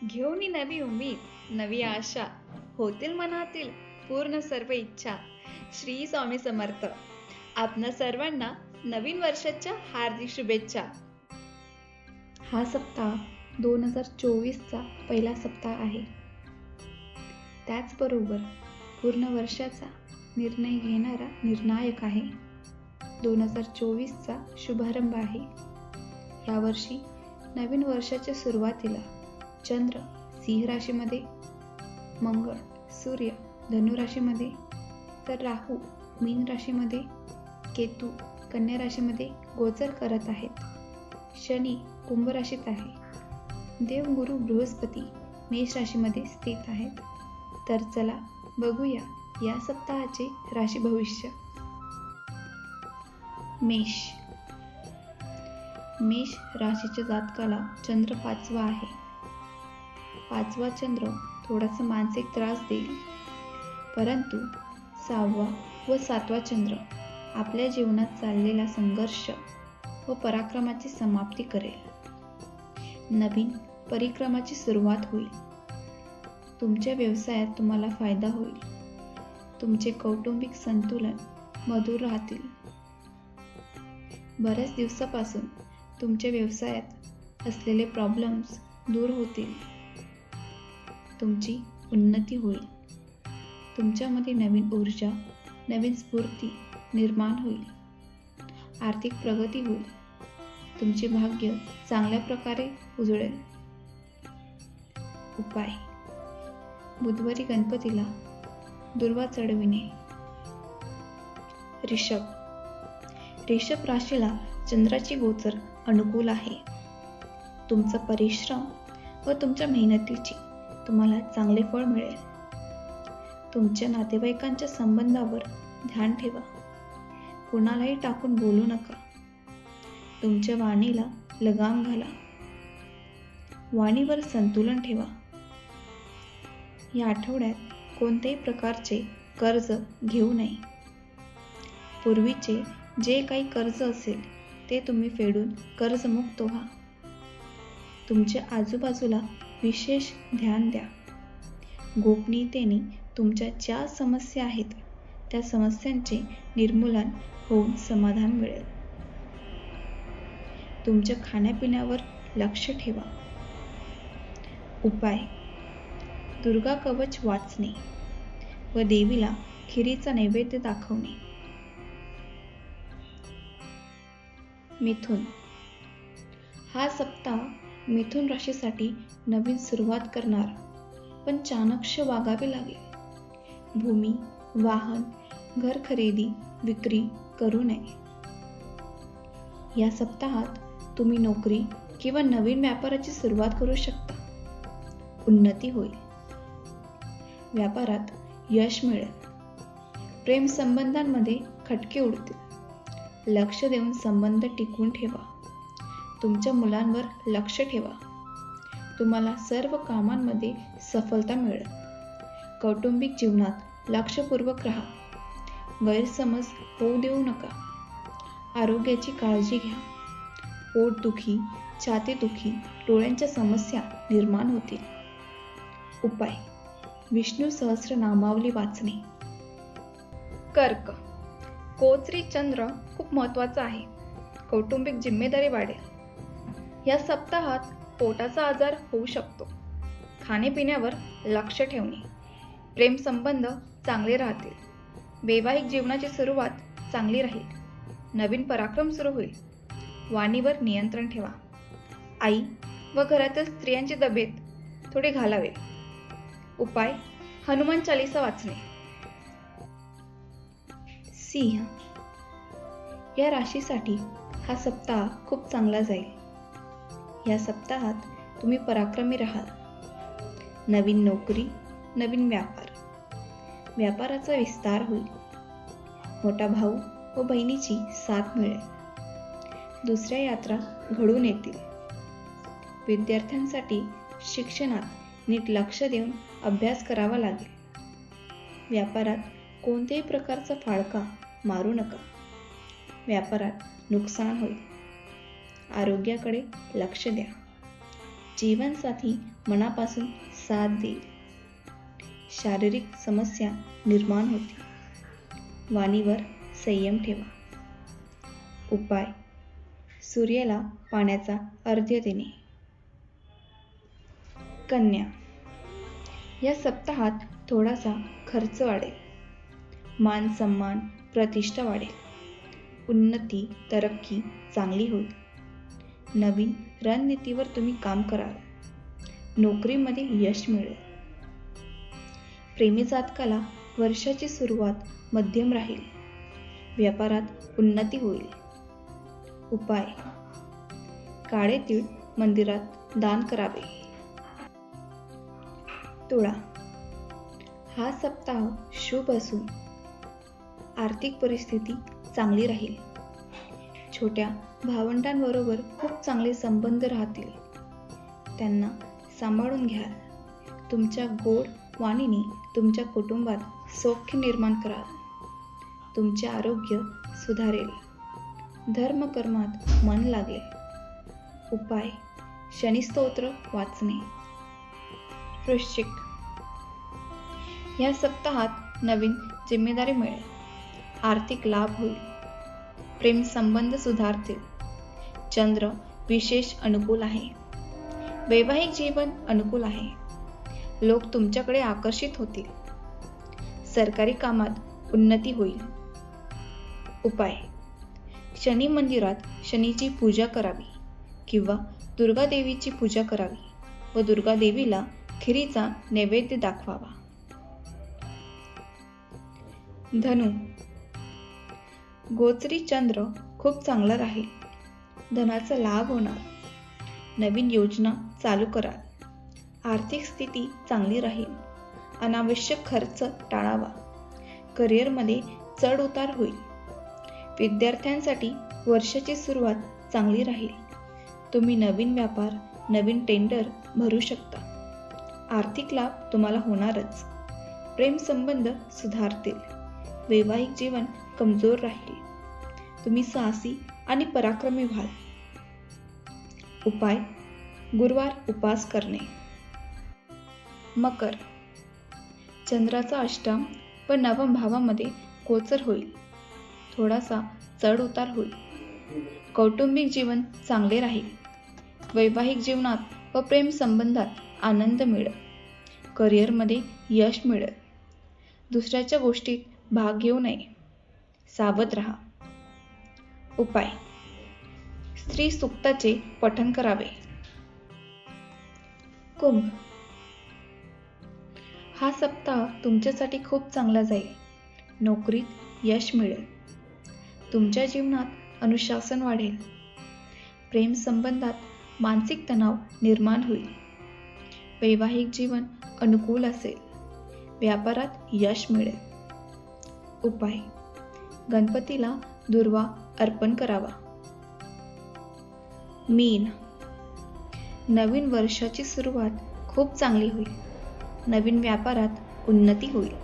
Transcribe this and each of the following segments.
घेऊन नवी उमेद, नवी आशा, होतील मनातील पूर्ण सर्व इच्छा. श्री स्वामी समर्थ. आपणा सर्वांना नवीन वर्षाच्या हार्दिक शुभेच्छा. हा सप्ताह 2024चा पहिला सप्ताह आहे. त्याचबरोबर पूर्ण वर्षाचा निर्णय घेणारा निर्णायक आहे. 2024चा शुभारंभ आहे. यावर्षी नवीन वर्षाच्या सुरुवातीला चंद्र सिंह राशीमध्ये, मंगळ सूर्य धनु राशीमध्ये, तर राहू मीन राशीमध्ये, केतू कन्या राशीमध्ये गोचर करत आहेत. शनी कुंभ राशीत आहे. देव गुरु बृहस्पती मेष राशीमध्ये स्थित आहेत. तर चला बघूया या सप्ताहाचे राशी भविष्य. मेष. मेष राशीच्या जातकाला चंद्र 5वा आहे. 5वा चंद्र थोडासा मानसिक त्रास देईल, परंतु 6वा व 7वा चंद्र आपल्या जीवनात चाललेला संघर्ष व पराक्रमाची समाप्ती करेल. नवीन परिक्रमाची सुरुवात होईल. तुमच्या व्यवसायात तुम्हाला फायदा होईल. तुमचे कौटुंबिक संतुलन मधुर राहतील. बऱ्याच दिवसापासून तुमच्या व्यवसायात असलेले प्रॉब्लेम्स दूर होतील. तुमची उन्नती होईल. तुमच्यामध्ये नवीन ऊर्जा, नवीन स्फूर्ती निर्माण होईल. आर्थिक प्रगती होईल. तुमचे भाग्य चांगल्या प्रकारे उजळेल. उपाय: बुधवारी गणपतीला दुर्वा चढविणे. ऋषभ. ऋषभ राशीला चंद्राची गोचर अनुकूल आहे. तुमचा परिश्रम व तुमच्या मेहनतीची तुम्हाला चांगले फळ मिळेल. तुमच्या नातेवाईकांच्या संबंधावर ध्यान ठेवा. कुणालाही टाकून बोलू नका. तुमच्या वाणीला लगाम घाला. वाणीवर संतुलन ठेवा. या आठवड्यात कोणत्याही प्रकारचे कर्ज घेऊ नये. पूर्वीचे जे काही कर्ज असेल ते तुम्ही फेडून कर्जमुक्त व्हा. तुमच्या आजूबाजूला विशेष ध्यान द्या. गोपनीयतेने तुमच्या ज्या समस्या आहेत त्या समस्यांचे निर्मूलन होऊन समाधान मिळेल. तुमच्या खाण्यापिण्यावर लक्ष ठेवा. उपाय: दुर्गा कवच वाचणे व देवीला खिरीचा नैवेद्य दाखवणे. मिथुन. हा सप्ताह मिथुन राशीसाठी नवीन सुरुवात करणार, पण चाणक्य वागावे लागेल. भूमी, वाहन, घर खरेदी विक्री करू नये. या सप्ताहात तुम्ही नोकरी किंवा नवीन व्यापाराची सुरुवात करू शकता. उन्नती होईल. व्यापारात यश मिळेल. प्रेम संबंधांमध्ये खटके उडतील. लक्ष देऊन संबंध टिकवून ठेवा. तुमच्या मुलांवर लक्ष ठेवा. तुम्हाला सर्व कामांमध्ये सफलता मिळेल. कौटुंबिक जीवनात लक्षपूर्वक राहा. गैरसमज होऊ देऊ नका. आरोग्याची काळजी घ्या. पोटदुखी, छातीदुखी, डोळ्यांच्या समस्या निर्माण होतील. उपाय: विष्णू सहस्रनामावली वाचणे. कर्क. गोचरी चंद्र खूप महत्त्वाचा आहे. कौटुंबिक जिम्मेदारी वाढेल. या सप्ताहात पोटाचा आजार होऊ शकतो. खाण्यापिण्यावर लक्ष ठेवणे. प्रेम संबंध चांगले राहतील. वैवाहिक जीवनाची सुरुवात चांगली राहील. नवीन पराक्रम सुरू होईल. वाणीवर नियंत्रण ठेवा. आई व घरातील स्त्रियांची तब्येत थोडी घालावे. उपाय: हनुमान चालीसा वाचणे. सिंह. या राशीसाठी हा सप्ताह खूप चांगला जाईल. या सप्ताहात तुम्ही पराक्रमी राहाल. नवीन नोकरी, नवीन व्यापार, व्यापाराचा विस्तार होईल. मोठा भाऊ व बहिणीची साथ मिळेल. दुसऱ्या यात्रा घडून येतील. विद्यार्थ्यांसाठी शिक्षणात नीट लक्ष देऊन अभ्यास करावा लागेल. व्यापारात कोणत्याही प्रकारचा फाळका मारू नका. व्यापारात नुकसान होईल. आरोग्याकडे लक्ष द्या. जीवनसाथी मनापासून साथ देईल. शारीरिक समस्या निर्माण होतील. वाणीवर संयम ठेवा. उपाय: सूर्याला पाण्याचा अर्घ्य देणे. कन्या, या सप्ताहात थोडासा खर्च वाढेल. मान सन्मान प्रतिष्ठा वाढेल. उन्नती तरक्की चांगली होईल. नवीन रणनीतीवर तुम्ही काम कराल. नोकरीमध्ये यश मिळेल. प्रेमी जातकाला वर्षाची सुरुवात मध्यम राहील. व्यापारात उन्नती होईल. उपाय: काळे तीळ मंदिरात दान करावे. तुळा, हा सप्ताह शुभ असून आर्थिक परिस्थिती चांगली राहील. छोट्या भावंडांबरोबर खूप चांगले संबंध राहतील. त्यांना सांभाळून घ्याल. तुमच्या गोड वाणीने तुमच्या कुटुंबात सौख्य निर्माण कराल. तुमचे आरोग्य सुधारेल. धर्मकर्मात मन लागेल. उपाय: शनिस्तोत्र वाचणे. वृश्चिक, या सप्ताहात नवीन जिम्मेदारी मिळेल. आर्थिक लाभ होईल. प्रेम संबंध सुधारतील. चंद्र विशेष अनुकूल आहे. वैवाहिक जीवन अनुकूल आहे. लोक तुमच्याकडे आकर्षित होतील. सरकारी कामात उन्नती होईल. उपाय: शनी मंदिरात शनीची पूजा करावी किंवा दुर्गा देवीची पूजा करावी व दुर्गा देवीला खिरीचा नैवेद्य दाखवावा. धनु, गोचरी चंद्र खूप चांगला राहील. धनाचा लाभ होणार. नवीन योजना चालू कराल. आर्थिक स्थिती चांगली राहील. अनावश्यक खर्च टाळावा. करिअरमध्ये चढ उतार होईल. विद्यार्थ्यांसाठी वर्षाची सुरुवात चांगली राहील. तुम्ही नवीन व्यापार, नवीन टेंडर भरू शकता. आर्थिक लाभ तुम्हाला होणारच. प्रेम संबंध सुधारतील. वैवाहिक जीवन कमजोर राहील. तुम्ही साहसी आणि पराक्रमी व्हाल. उपाय: गुरुवार उपास करणे. मकर, चंद्राचा अष्टम व नवम भावामध्ये गोचर होईल. थोडासा चढ उतार होईल. कौटुंबिक जीवन चांगले राहील. वैवाहिक जीवनात व प्रेम संबंधात आनंद मिळेल. करिअरमध्ये यश मिळेल. दुसऱ्याच्या गोष्टीत भाग घेऊ नये. सावध राहा. उपाय: स्त्री सूक्ताचे पठण करावे. कुंभ, हा सप्ताह तुमच्यासाठी खूप चांगला जाईल. नोकरीत यश मिळेल. तुमच्या जीवनात अनुशासन वाढेल. प्रेम संबंधात मानसिक तणाव निर्माण होईल. वैवाहिक जीवन अनुकूल असेल. व्यापारात यश मिळेल. उपाय: गणपतीला दुर्वा अर्पण करावा. मीन, नवीन वर्षाची सुरुवात खूप चांगली होईल. नवीन व्यापारात उन्नती होईल.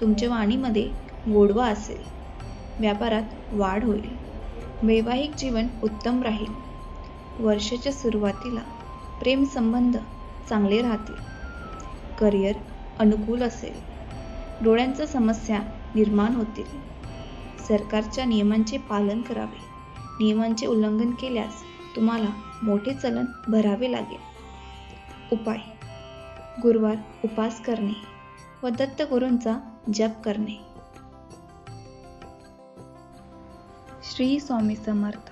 तुमच्या वाणीमध्ये गोडवा असेल. व्यापारात वाढ होईल. वैवाहिक जीवन उत्तम राहील. वर्षाच्या सुरुवातीला प्रेम संबंध चांगले राहतील. करिअर अनुकूल असेल. डोळ्यांच्या समस्या निर्माण होतील. सरकारच्या नियमांचे पालन करावे. नियमांचे उल्लंघन केल्यास तुम्हाला मोठे चलन भरावे लागेल. उपाय: गुरुवार उपास करणे व दत्तगुरूंचा जप करणे. श्री स्वामी समर्थ.